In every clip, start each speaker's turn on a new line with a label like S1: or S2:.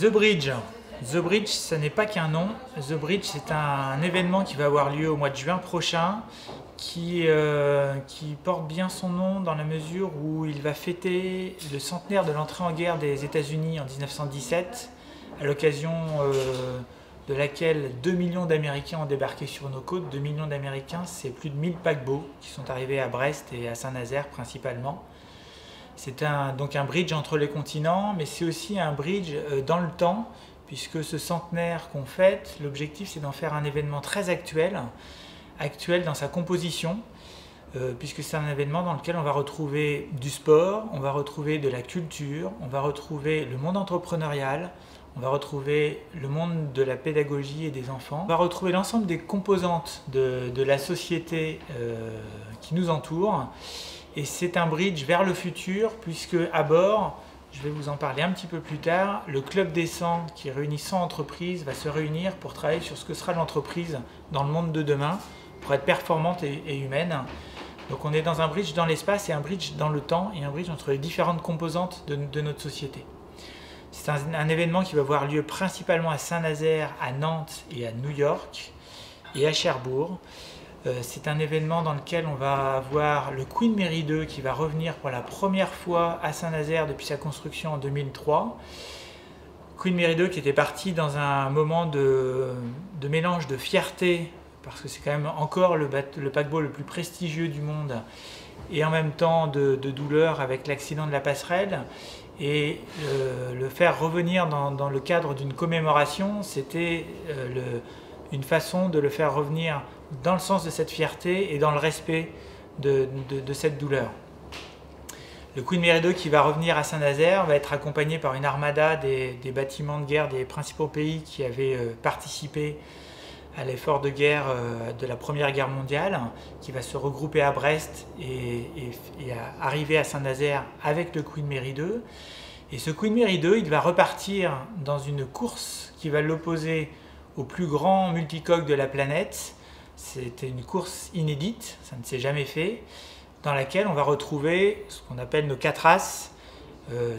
S1: The Bridge. The Bridge, ce n'est pas qu'un nom. The Bridge, c'est un événement qui va avoir lieu au mois de juin prochain, qui porte bien son nom dans la mesure où il va fêter le centenaire de l'entrée en guerre des États-Unis en 1917, à l'occasion de laquelle 2 millions d'Américains ont débarqué sur nos côtes. 2 millions d'Américains, c'est plus de 1000 paquebots qui sont arrivés à Brest et à Saint-Nazaire principalement. C'est donc un bridge entre les continents, mais c'est aussi un bridge dans le temps, puisque ce centenaire qu'on fête, l'objectif c'est d'en faire un événement très actuel dans sa composition, puisque c'est un événement dans lequel on va retrouver du sport, on va retrouver de la culture, on va retrouver le monde entrepreneurial, on va retrouver le monde de la pédagogie et des enfants, on va retrouver l'ensemble des composantes de la société qui nous entoure. Et c'est un bridge vers le futur, puisque à bord, je vais vous en parler un petit peu plus tard, le Club des 100 qui réunit 100 entreprises va se réunir pour travailler sur ce que sera l'entreprise dans le monde de demain, pour être performante et humaine. Donc on est dans un bridge dans l'espace et un bridge dans le temps, et un bridge entre les différentes composantes de notre société. C'est un événement qui va avoir lieu principalement à Saint-Nazaire, à Nantes et à New York et à Cherbourg. C'est un événement dans lequel on va avoir le Queen Mary 2 qui va revenir pour la première fois à Saint-Nazaire depuis sa construction en 2003. Queen Mary 2 qui était parti dans un moment de mélange de fierté, parce que c'est quand même encore le paquebot le plus prestigieux du monde, et en même temps de douleur avec l'accident de la passerelle. Et le faire revenir dans le cadre d'une commémoration, c'était une façon de le faire revenir dans le sens de cette fierté et dans le respect de cette douleur. Le Queen Mary 2 qui va revenir à Saint-Nazaire va être accompagné par une armada des bâtiments de guerre des principaux pays qui avaient participé à l'effort de guerre de la Première Guerre mondiale, qui va se regrouper à Brest et arriver à Saint-Nazaire avec le Queen Mary 2. Et ce Queen Mary 2, il va repartir dans une course qui va l'opposer au plus grand multicoque de la planète. C'était une course inédite, ça ne s'est jamais fait, dans laquelle on va retrouver ce qu'on appelle nos 4 as.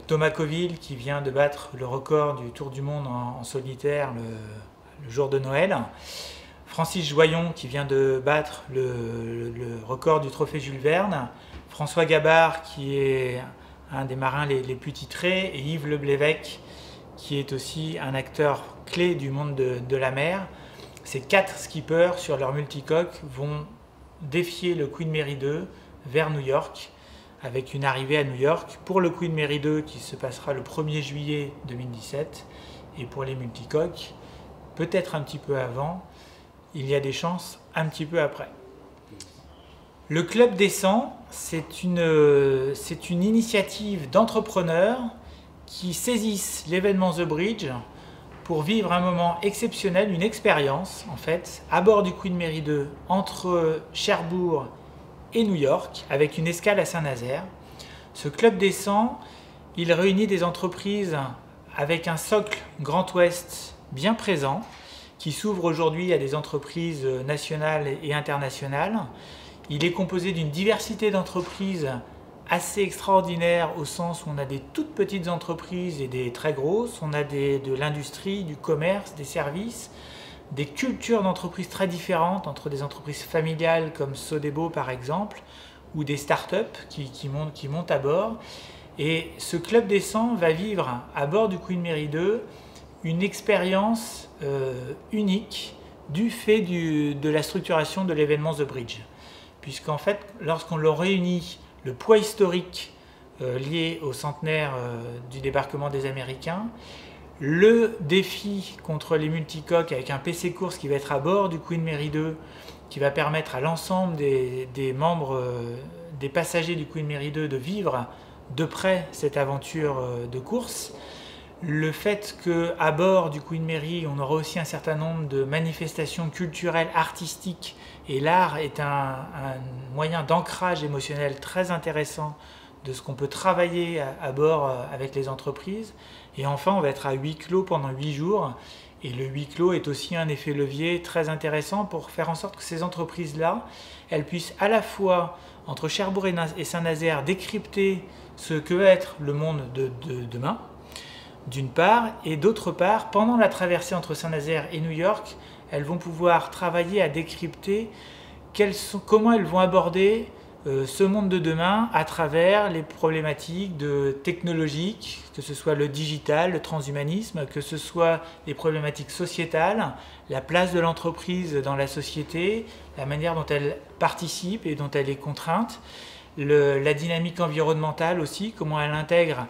S1: Thomas Coville qui vient de battre le record du Tour du Monde en solitaire le jour de Noël. Francis Joyon qui vient de battre le record du trophée Jules Verne. François Gabard qui est un des marins les plus titrés. Et Yves Leblévec qui est aussi un acteur clé du monde de la mer. Ces 4 skippers sur leur multicoque vont défier le Queen Mary 2 vers New York, avec une arrivée à New York pour le Queen Mary 2 qui se passera le 1er juillet 2017, et pour les multicoques, peut-être un petit peu avant, il y a des chances un petit peu après. Le Club des 100, c'est une initiative d'entrepreneurs qui saisissent l'événement The Bridge pour vivre un moment exceptionnel, une expérience en fait, à bord du Queen Mary 2 entre Cherbourg et New York, avec une escale à Saint-Nazaire. Ce Club des 100, il réunit des entreprises avec un socle Grand Ouest bien présent, qui s'ouvre aujourd'hui à des entreprises nationales et internationales. Il est composé d'une diversité d'entreprises assez extraordinaire, au sens où on a des toutes petites entreprises et des très grosses, on a de l'industrie, du commerce, des services, des cultures d'entreprises très différentes, entre des entreprises familiales comme Sodebo par exemple, ou des startups qui montent à bord. Et ce Club des 100 va vivre à bord du Queen Mary 2 une expérience unique du fait de la structuration de l'événement The Bridge. Puisqu'en fait, lorsqu'on le réunit, le poids historique lié au centenaire du débarquement des Américains, le défi contre les multicoques avec un PC course qui va être à bord du Queen Mary 2, qui va permettre à l'ensemble des membres, des passagers du Queen Mary 2 de vivre de près cette aventure de course. Le fait qu'à bord du Queen Mary, on aura aussi un certain nombre de manifestations culturelles, artistiques, et l'art est un moyen d'ancrage émotionnel très intéressant de ce qu'on peut travailler à bord avec les entreprises. Et enfin, on va être à huis clos pendant 8 jours. Et le huis clos est aussi un effet levier très intéressant pour faire en sorte que ces entreprises-là, elles puissent à la fois, entre Cherbourg et Saint-Nazaire, décrypter ce que va être le monde de demain, d'une part, et d'autre part, pendant la traversée entre Saint-Nazaire et New York, elles vont pouvoir travailler à décrypter comment elles vont aborder ce monde de demain à travers les problématiques technologiques, que ce soit le digital, le transhumanisme, que ce soit les problématiques sociétales, la place de l'entreprise dans la société, la manière dont elle participe et dont elle est contrainte, la dynamique environnementale aussi, comment elle intègre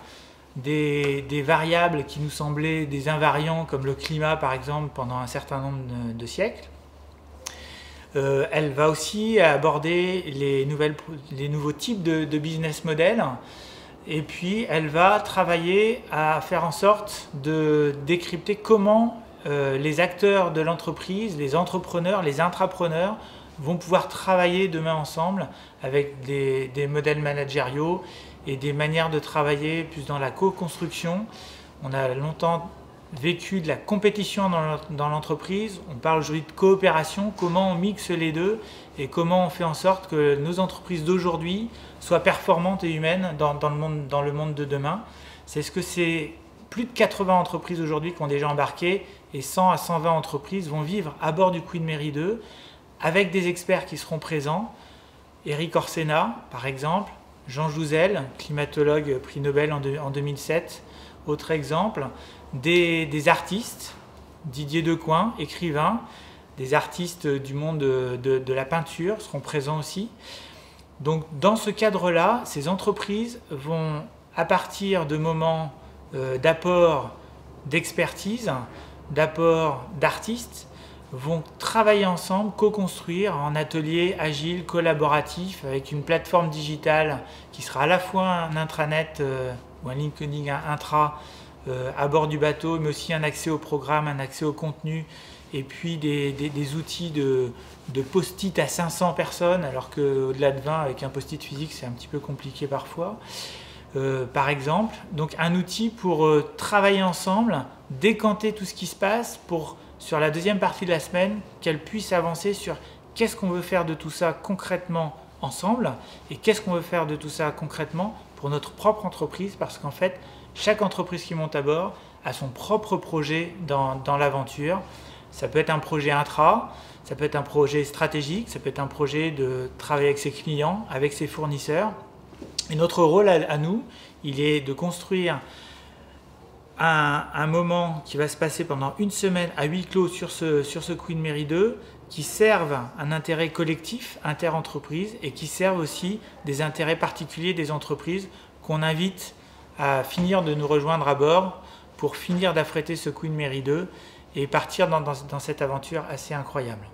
S1: des variables qui nous semblaient des invariants comme le climat par exemple pendant un certain nombre de siècles. Elle va aussi aborder les nouveaux types de business models et puis elle va travailler à faire en sorte de décrypter comment les acteurs de l'entreprise, les entrepreneurs, les intrapreneurs vont pouvoir travailler demain ensemble avec des modèles managériaux et des manières de travailler plus dans la co-construction. On a longtemps vécu de la compétition dans l'entreprise, on parle aujourd'hui de coopération, comment on mixe les deux et comment on fait en sorte que nos entreprises d'aujourd'hui soient performantes et humaines dans le monde de demain. C'est ce que c'est plus de 80 entreprises aujourd'hui qui ont déjà embarqué et 100 à 120 entreprises vont vivre à bord du Queen Mary 2 avec des experts qui seront présents. Eric Orsena par exemple, Jean Jouzel, climatologue prix Nobel en 2007, autre exemple. Des artistes, Didier Decoing, écrivain, des artistes du monde de la peinture seront présents aussi. Donc dans ce cadre-là, ces entreprises vont, à partir de moments d'apport d'expertise, d'apport d'artistes, vont travailler ensemble, co-construire en atelier agile, collaboratif, avec une plateforme digitale qui sera à la fois un intranet ou un LinkedIn intra à bord du bateau, mais aussi un accès au programme, un accès au contenu, et puis des outils de post-it à 500 personnes, alors qu'au-delà de 20, avec un post-it physique, c'est un petit peu compliqué parfois, par exemple. Donc un outil pour travailler ensemble, décanter tout ce qui se passe, pour, sur la deuxième partie de la semaine, qu'elle puisse avancer sur qu'est-ce qu'on veut faire de tout ça concrètement ensemble, et qu'est-ce qu'on veut faire de tout ça concrètement pour notre propre entreprise, parce qu'en fait, chaque entreprise qui monte à bord a son propre projet dans l'aventure. Ça peut être un projet intra, ça peut être un projet stratégique, ça peut être un projet de travailler avec ses clients, avec ses fournisseurs. Et notre rôle à nous, il est de construire un moment qui va se passer pendant une semaine à huis clos sur ce Queen Mary 2, qui servent un intérêt collectif, inter-entreprise, et qui servent aussi des intérêts particuliers des entreprises qu'on invite à finir de nous rejoindre à bord pour finir d'affréter ce Queen Mary 2 et partir dans cette aventure assez incroyable.